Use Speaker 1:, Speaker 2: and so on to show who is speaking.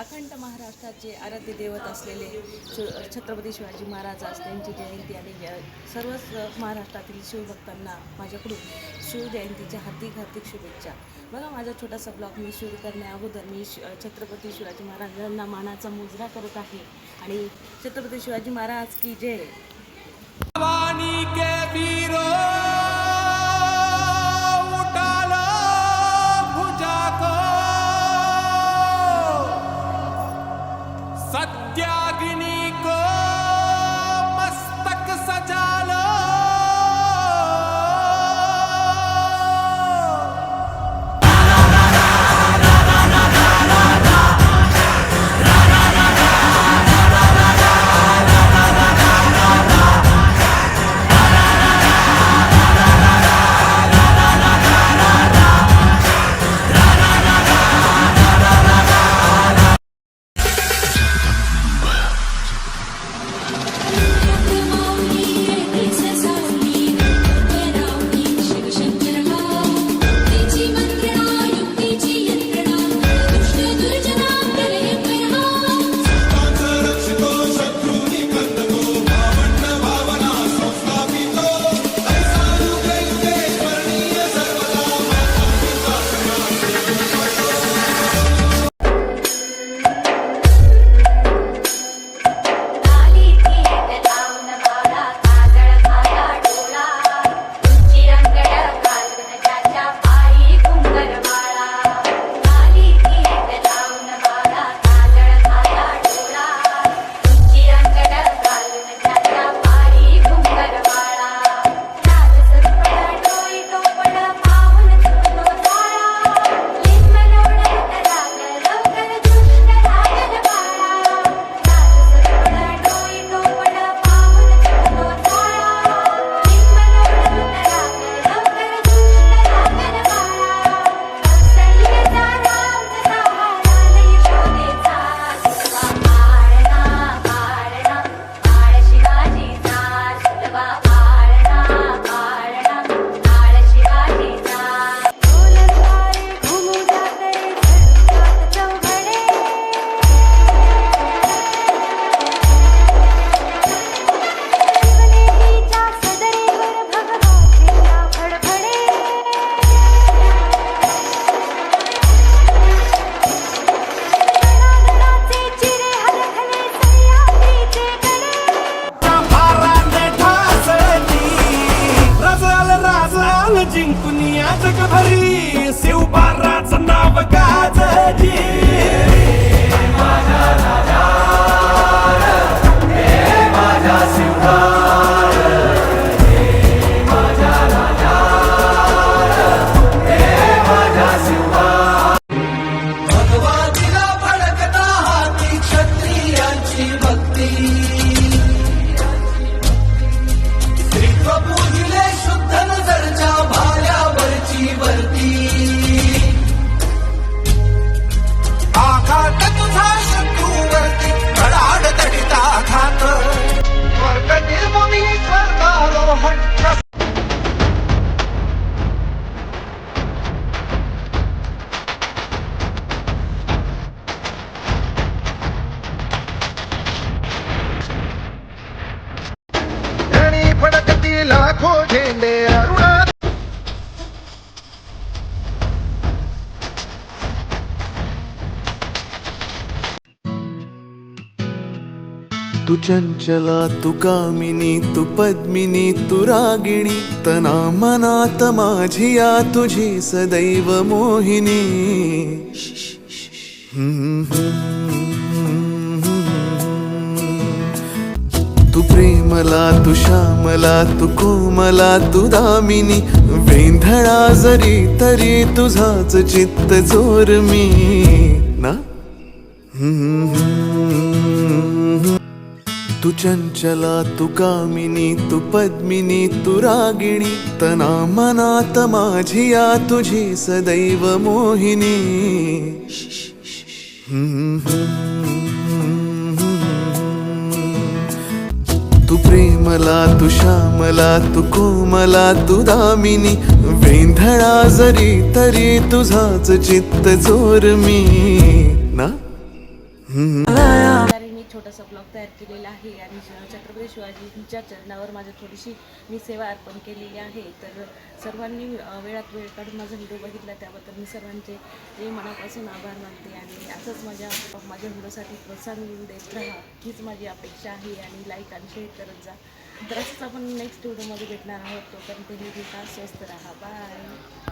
Speaker 1: अखंड महाराष्ट्राचे आराध्य दैवत असलेले छत्रपती शिवाजी महाराज आज त्यांची जयंती आणि सर्वच महाराष्ट्रातील शिवभक्तांना माझ्याकडून शिवजयंतीच्या हार्दिक हार्दिक शुभेच्छा. बघा, माझा छोटासा ब्लॉग मी सुरू करण्या अगोदर मी छत्रपती शिवाजी महाराजांना मानाचा मुजरा करत आहे आणि छत्रपती शिवाजी महाराज की जय.
Speaker 2: सत्याग्नि को मस्तक सजा लो, जिंकुनिया जगभरी शिवबाराचं नाव गाजली. माझा राजा हे माझा शिवबार, हे माझा राजा हे माझा शिवबार. भगवानीला फडकता हाती क्षत्रियांची भक्ती. श्रीत्व पूजिले शुद्ध नजरच्या वरती आघात तुझा शत्रूवरती धडाड तडिता घात स्वर्ग निर्ममी स्वर्गारोहण. धणी फडकती लाखो झेंडे अरुणा.
Speaker 3: तू चंचला तू कामिनी तू पद्मिनी तू रागिणी तना मनात माझिया तुझी सदैव मोहिनी. तू प्रेमला तू श्यामला तू कोमला तू दामिनी वेंधळा जरी तरी तुझाच चित्त जोर मी ना. तू चंचला तू कामिनी तू पद्मिनी तू रागिणी तना मनात माझिया तुझी सदैव मोहिनी. तू प्रेमला तू श्यामला तू कोमला तू दामिनी वेंधळा जरी तरी तुझाच चित्त जोर मी ना.
Speaker 1: प्रकारे मी छोटासा ब्लॉग तयार केलेला आहे आणि छत्रपती शिवाजींच्या चरणावर माझ्या थोडीशी मी सेवा अर्पण केलेली आहे. तर सर्वांनी वेळात वेळ काढून माझा व्हिडिओ बघितला त्याबद्दल मी सर्वांचे मनापासून आभार मानते आणि असंच माझ्या व्हिडिओसाठी प्रोत्साहन देत राहा हीच माझी अपेक्षा आहे आणि लाईक आणि शेअर करत जा. तर असंच आपण नेक्स्ट व्हिडिओमध्ये भेटणार आहोत. तोपर्यंत हे स्वस्त राहा. बाय.